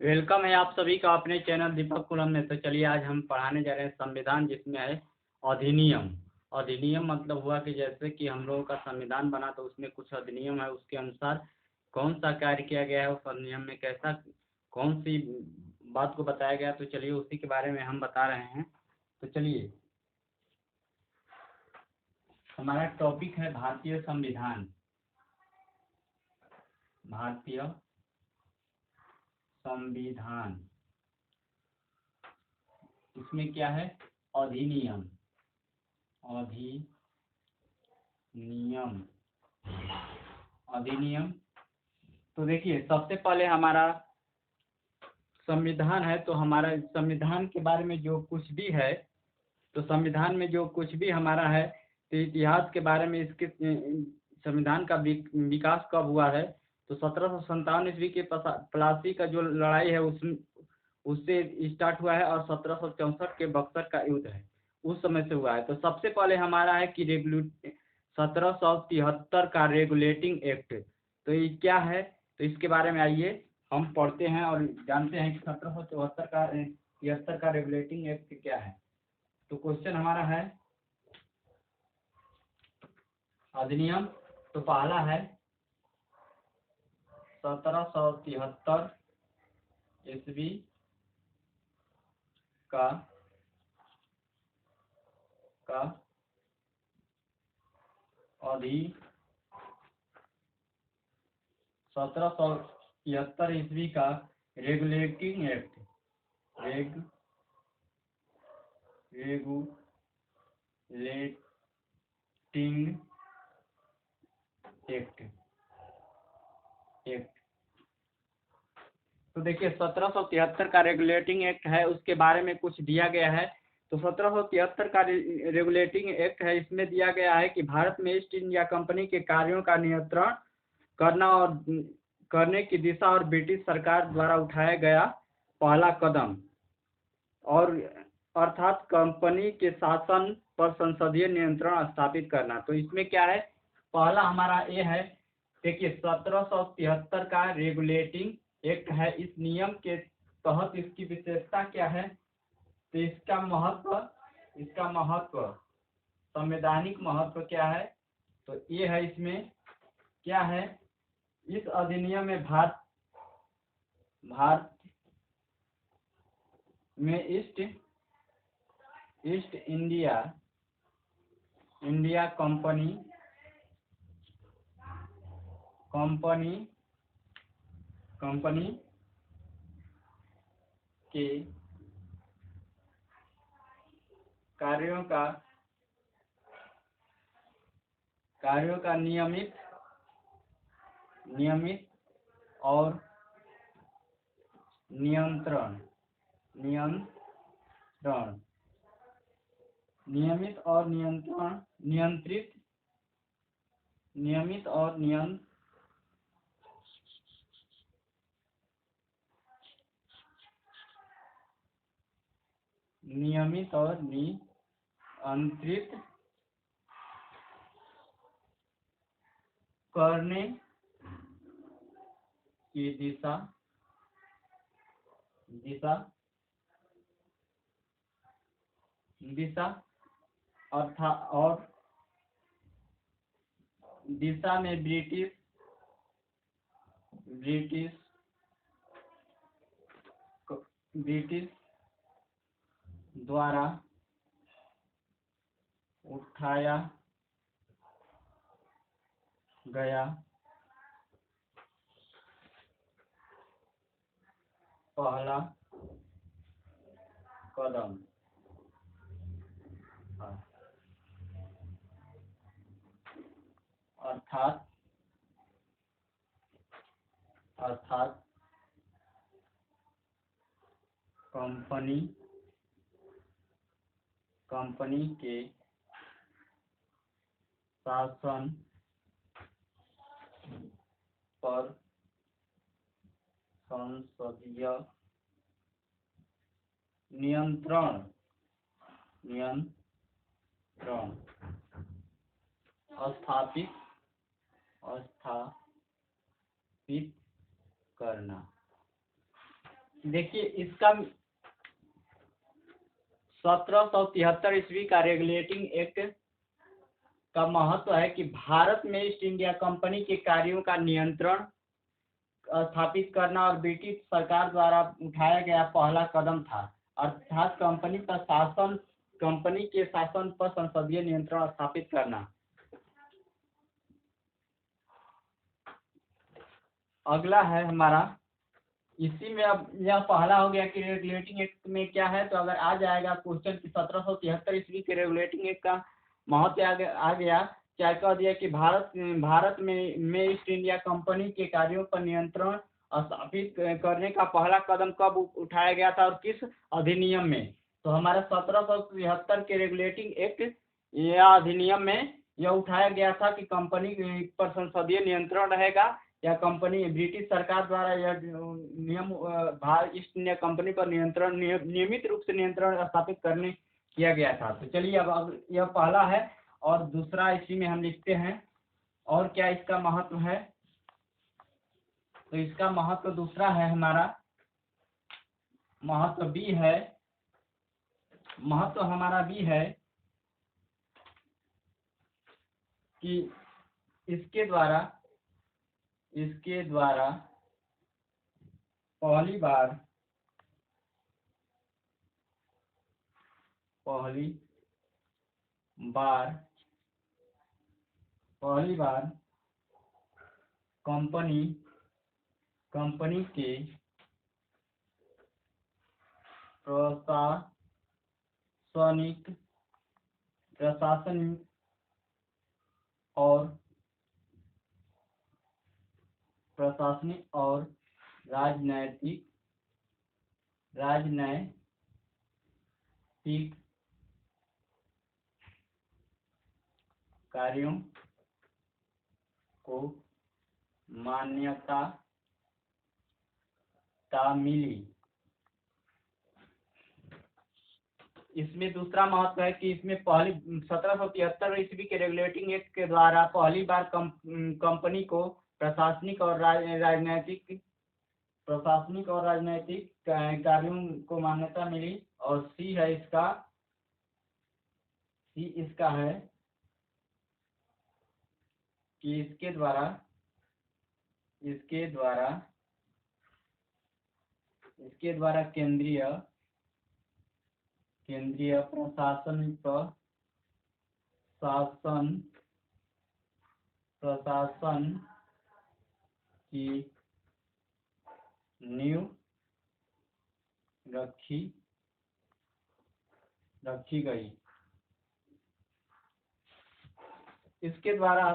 Welcome है आप सभी का अपने चैनल दीपक कुलम में। तो चलिए आज हम पढ़ाने जा रहे हैं संविधान, जिसमें है अधिनियम। अधिनियम मतलब हुआ कि जैसे कि हम लोगों का संविधान बना तो उसमें कुछ अधिनियम है, उसके अनुसार कौन सा कार्य किया गया है, उस अधिनियम में कैसा कौन सी बात को बताया गया। तो चलिए उसी के बारे में हम बता रहे हैं। तो चलिए, हमारा टॉपिक है भारतीय संविधान। भारतीय संविधान, इसमें क्या है? अधिनियम। अधिनियम अधिनियम। तो देखिए, सबसे पहले हमारा संविधान है, तो हमारा संविधान के बारे में जो कुछ भी है, तो संविधान में जो कुछ भी हमारा है, तो इतिहास के बारे में इसके संविधान का विकास कब हुआ है। तो 1757 ईस्वी के प्लासी का जो लड़ाई है उससे स्टार्ट हुआ है, और 1764 के बक्सर का युद्ध है, उस समय से हुआ है। तो सबसे पहले हमारा है कि 1773 का रेगुलेटिंग एक्ट। तो ये क्या है, तो इसके बारे में आइए हम पढ़ते हैं और जानते हैं कि 1774 का रेगुलेटिंग एक्ट क्या है। तो क्वेश्चन हमारा है अधिनियम। तो पहला है 1773 ईस्वी का अधि 1773 ईस्वी का रेगुलेटिंग एक्ट। Regulating act. तो देखिए, 1773 का रेगुलेटिंग एक्ट है, उसके बारे में कुछ दिया गया है। तो 1773 का रेगुलेटिंग एक्ट है, इसमें दिया गया है कि भारत में ईस्ट इंडिया कंपनी के कार्यों का नियंत्रण करना और करने की दिशा और ब्रिटिश सरकार द्वारा उठाया गया पहला कदम, और अर्थात कंपनी के शासन पर संसदीय नियंत्रण स्थापित करना। तो इसमें क्या है, पहला हमारा ये है। देखिए, 1773 का रेगुलेटिंग एक्ट है, इस नियम के तहत इसकी विशेषता क्या है, तो इसका महत्व संवैधानिक महत्व क्या है, तो ये है। इसमें क्या है, इस अधिनियम में भारत में ईस्ट इंडिया कंपनी के कार्यों का नियमित और नियंत्रित करने की दिशा अर्थात और दिशा में ब्रिटिश द्वारा उठाया गया पहला कदम। अर्थात कंपनी के शासन पर संसदीय नियंत्रण स्थापित करना। देखिए इसका 1773 ईस्वी का रेगुलेटिंग एक्ट का महत्व है कि भारत में ईस्ट इंडिया कंपनी के कार्यों का नियंत्रण स्थापित करना और ब्रिटिश सरकार द्वारा उठाया गया पहला कदम था, अर्थात कंपनी के शासन पर संसदीय नियंत्रण स्थापित करना। अगला है हमारा, इसी में अब यह पहला हो गया कि रेगुलेटिंग एक्ट में क्या है। तो अगर आ जाएगा क्वेश्चन कि 1773 ईस्वी के रेगुलेटिंग एक्ट का महत्व आ गया, क्या कह दिया कि भारत में ईस्ट इंडिया कंपनी के कार्यों पर नियंत्रण स्थापित करने का पहला कदम कब उठाया गया था और किस अधिनियम में। तो हमारा 1773 के रेगुलेटिंग एक्ट या अधिनियम में यह उठाया गया था कि कंपनी पर संसदीय नियंत्रण रहेगा या कंपनी ब्रिटिश सरकार द्वारा यह नियम ईस्ट इंडिया कंपनी पर नियंत्रण नियमित रूप से नियंत्रण स्थापित करने किया गया था। तो चलिए अब यह पहला है और दूसरा इसी में हम लिखते हैं और क्या इसका महत्व है। तो इसका महत्व दूसरा है हमारा, महत्व हमारा बी है कि इसके द्वारा पहली बार कंपनी के प्रशासनिक और राजनैतिक कार्यों को मान्यता मिली। इसमें दूसरा महत्व है कि इसमें पहली 1773 ईस्वी के रेगुलेटिंग एक्ट के द्वारा पहली बार कंपनी को प्रशासनिक और राजनैतिक कार्यों को मान्यता मिली। और सी इसका है कि इसके द्वारा केंद्रीय प्रशासन की नींव रखी गई। इसके द्वारा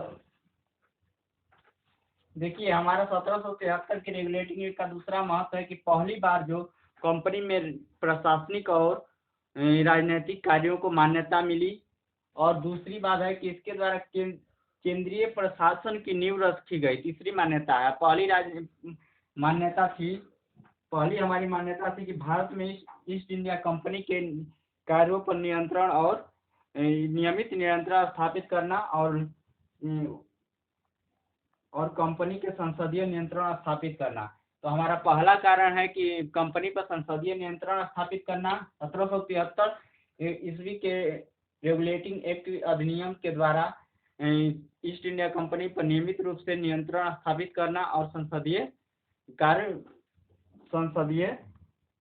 देखिए हमारा 1773 के रेगुलेटिंग एक्ट का दूसरा महत्व है कि पहली बार जो कंपनी में प्रशासनिक और राजनीतिक कार्यों को मान्यता मिली। और दूसरी बात है कि इसके द्वारा केंद्रीय प्रशासन की नींव रखी गई। तीसरी मान्यता है, पहली हमारी मान्यता थी कि भारत में ईस्ट इंडिया कंपनी के कार्यों पर नियंत्रण और नियमित नियंत्रण स्थापित करना और कंपनी के संसदीय नियंत्रण स्थापित करना। तो हमारा पहला कारण है कि कंपनी पर संसदीय नियंत्रण स्थापित करना 1773 ईस्वी के रेगुलेटिंग एक्ट अधिनियम के द्वारा ईस्ट इंडिया कंपनी पर नियमित रूप से नियंत्रण स्थापित करना और संसदीय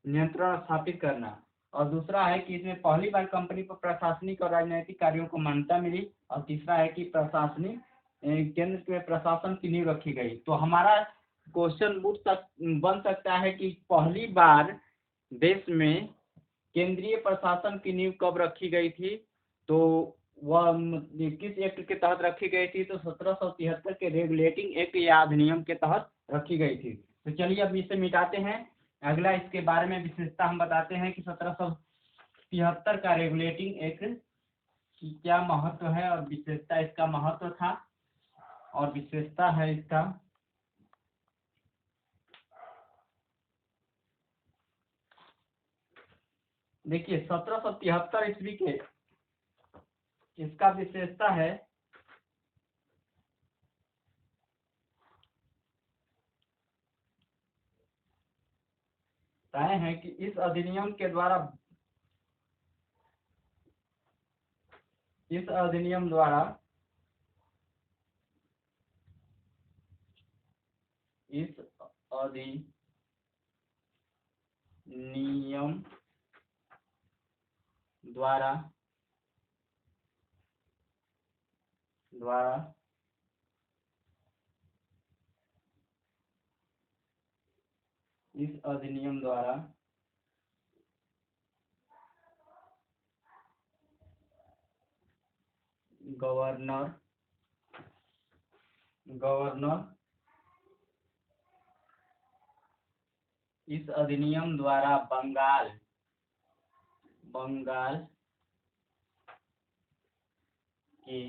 नियंत्रण स्थापित करना। और दूसरा है कि इसमें पहली बार कंपनी पर प्रशासनिक और राजनीतिक कार्यों को मान्यता मिली। और तीसरा है कि प्रशासनिक केंद्र में प्रशासन की नींव रखी गई। तो हमारा क्वेश्चन बन सकता है कि पहली बार देश में केंद्रीय प्रशासन की नींव कब रखी गई थी, तो वह किस एक्ट के तहत रखी गई थी। तो 1773 के रेगुलेटिंग एक्ट या अधिनियम के तहत रखी गई थी। तो चलिए अब इसे मिटाते हैं। अगला इसके बारे में विशेषता हम बताते हैं कि 1773 का रेगुलेटिंग एक्ट की क्या महत्व है और विशेषता इसका महत्व था और विशेषता है इसका। देखिए 1773 ईस्वी के इसका विशेषता है तय है कि इस अधिनियम के द्वारा इस अधिनियम द्वारा इस अधिनियम द्वारा इस अधिनियम द्वारा गवर्नर इस अधिनियम द्वारा बंगाल के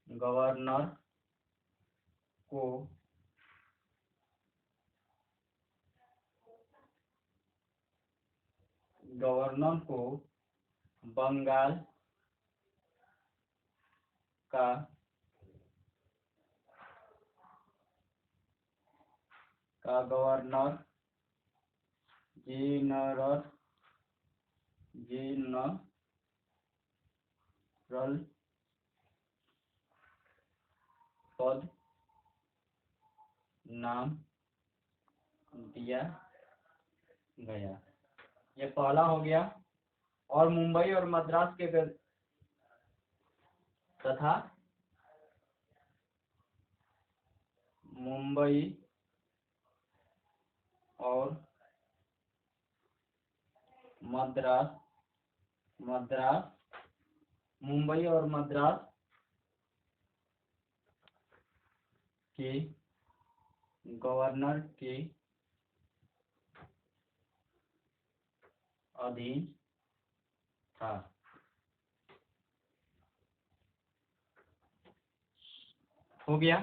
गवर्नर को बंगाल का गवर्नर जनरल पद नाम दिया गया। ये पहला हो गया। और मुंबई और मद्रास के तथा मुंबई और मद्रास के गवर्नर के अधीन था। हो गया।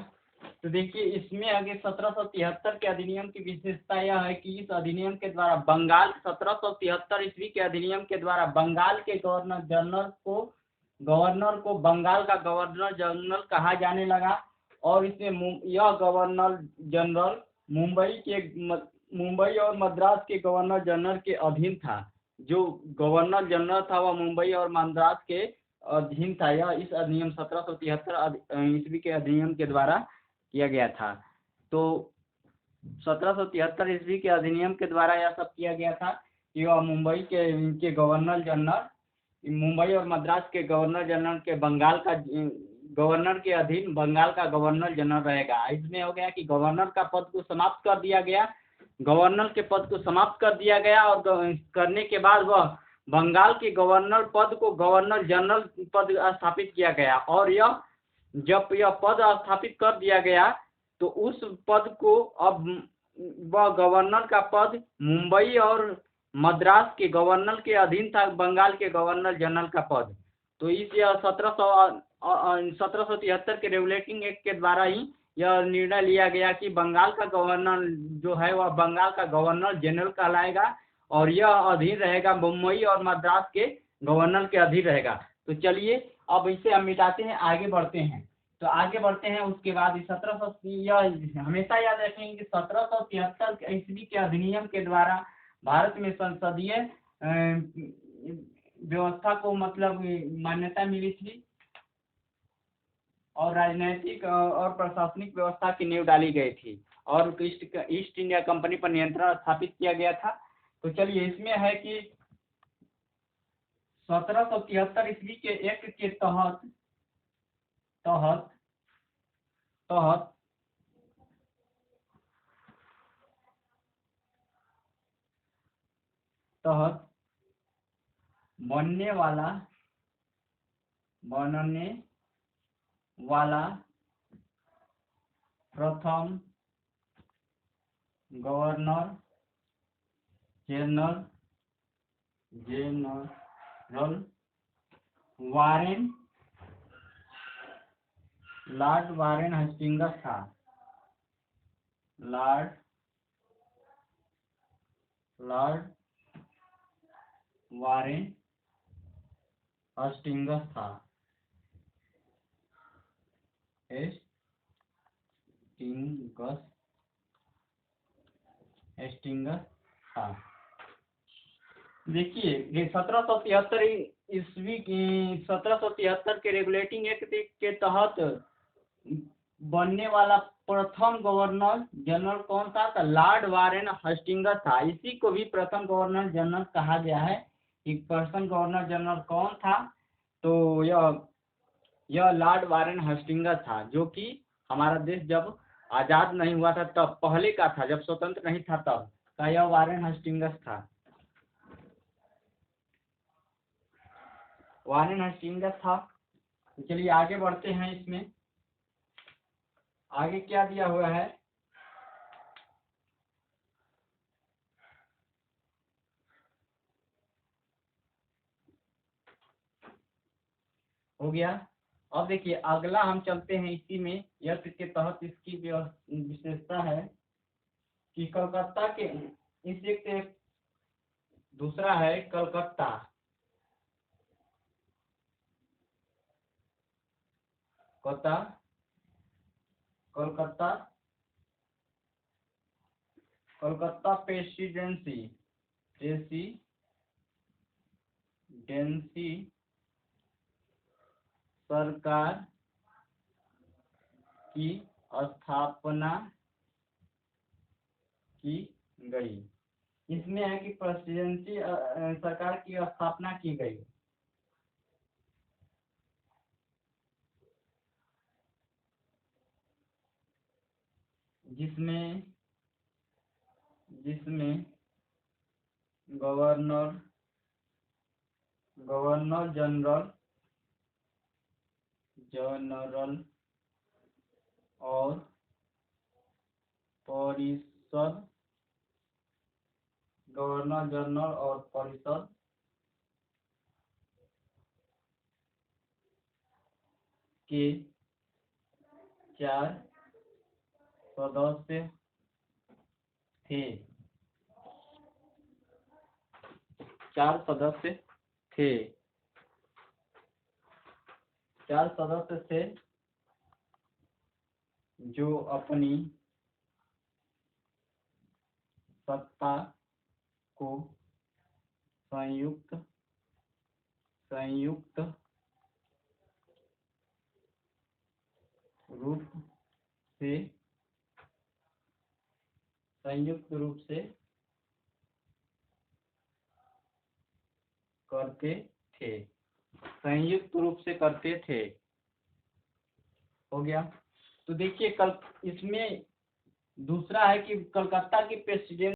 तो देखिए इसमें आगे 1773 के अधिनियम की विशेषता यह है कि इस अधिनियम के द्वारा बंगाल 1773 ईस्वी के अधिनियम के द्वारा बंगाल के गवर्नर को बंगाल का गवर्नर जनरल कहा जाने लगा। और इसमें यह गवर्नर जनरल मुंबई और मद्रास के गवर्नर जनरल के अधीन था। जो गवर्नर जनरल था वह मुंबई और मद्रास के अधीन था। यह इस अधिनियम 1773 ईस्वी के अधिनियम के द्वारा किया गया था। तो 1773 ईस्वी के अधिनियम के द्वारा यह सब किया गया था कि वह मुंबई के गवर्नर जनरल मुंबई और मद्रास के गवर्नर जनरल के बंगाल का गवर्नर के अधीन बंगाल का गवर्नर जनरल रहेगा। इसमें हो गया कि गवर्नर का पद को समाप्त कर दिया गया। गवर्नर के पद को समाप्त कर दिया गया और करने के बाद वह बंगाल के गवर्नर पद को गवर्नर जनरल पद स्थापित किया गया। और जब यह पद स्थापित कर दिया गया तो उस पद को अब वह गवर्नर का पद मुंबई और मद्रास के गवर्नर के अधीन था, बंगाल के गवर्नर जनरल का पद। तो इस 1773 के रेगुलेटिंग एक्ट के द्वारा ही यह निर्णय लिया गया कि बंगाल का गवर्नर जो है वह बंगाल का गवर्नर जनरल कहलाएगा और यह अधीन रहेगा मुंबई और मद्रास के गवर्नर के अधीन रहेगा। तो चलिए अब इसे हम मिटाते हैं, आगे बढ़ते हैं। तो आगे बढ़ते हैं उसके बाद 1700 यह हमेशा याद रखेंगे कि 1773 ईस्वी के अधिनियम के द्वारा भारत में संसदीय व्यवस्था को मतलब मान्यता मिली थी और राजनीतिक और प्रशासनिक व्यवस्था की नींव डाली गई थी और ईस्ट इंडिया कंपनी पर नियंत्रण स्थापित किया गया था। तो चलिए इसमें है कि 1773 ईस्वी के एक्ट के तहत बनने वाला प्रथम governor general Lord Warren Hastings था। लॉर्ड वारेन हेस्टिंग्स था। हेस्टिंग्स था। देखिए ये 1773 ईस्वी की 1773 के रेगुलेटिंग एक्ट के तहत बनने वाला प्रथम गवर्नर जनरल कौन था? तो लॉर्ड वारेन हस्टिंगस था। इसी को भी प्रथम गवर्नर जनरल कहा गया है। कि प्रथम गवर्नर जनरल कौन था? तो यह लॉर्ड वारेन हस्टिंगस था, जो कि हमारा देश जब आजाद नहीं हुआ था तब पहले का था, जब स्वतंत्र नहीं था तब का यह वारेन हस्टिंगस था। वारेन हस्टिंगस था। तो चलिए आगे बढ़ते हैं। इसमें आगे क्या दिया हुआ है? हो गया। अब देखिए अगला हम चलते हैं इसी में, यज्ञ के तहत इसकी विशेषता है कि कलकत्ता के इस एक दूसरा है कलकत्ता। कोता कोलकाता कोलकाता प्रेसिडेंसी सरकार की स्थापना की गई। इसमें है कि प्रेसिडेंसी सरकार की स्थापना की गई, जिसमें जिसमें गवर्नर गवर्नर जनरल और परिषद गवर्नर जनरल और परिषद के 4 सदस्य थे। 4 सदस्य थे। 4 सदस्य थे जो अपनी सत्ता को संयुक्त रूप से करते थे। संयुक्त रूप से करते थे। हो गया। तो देखिए कल इसमें दूसरा है कि कलकत्ता की प्रेसिडेंट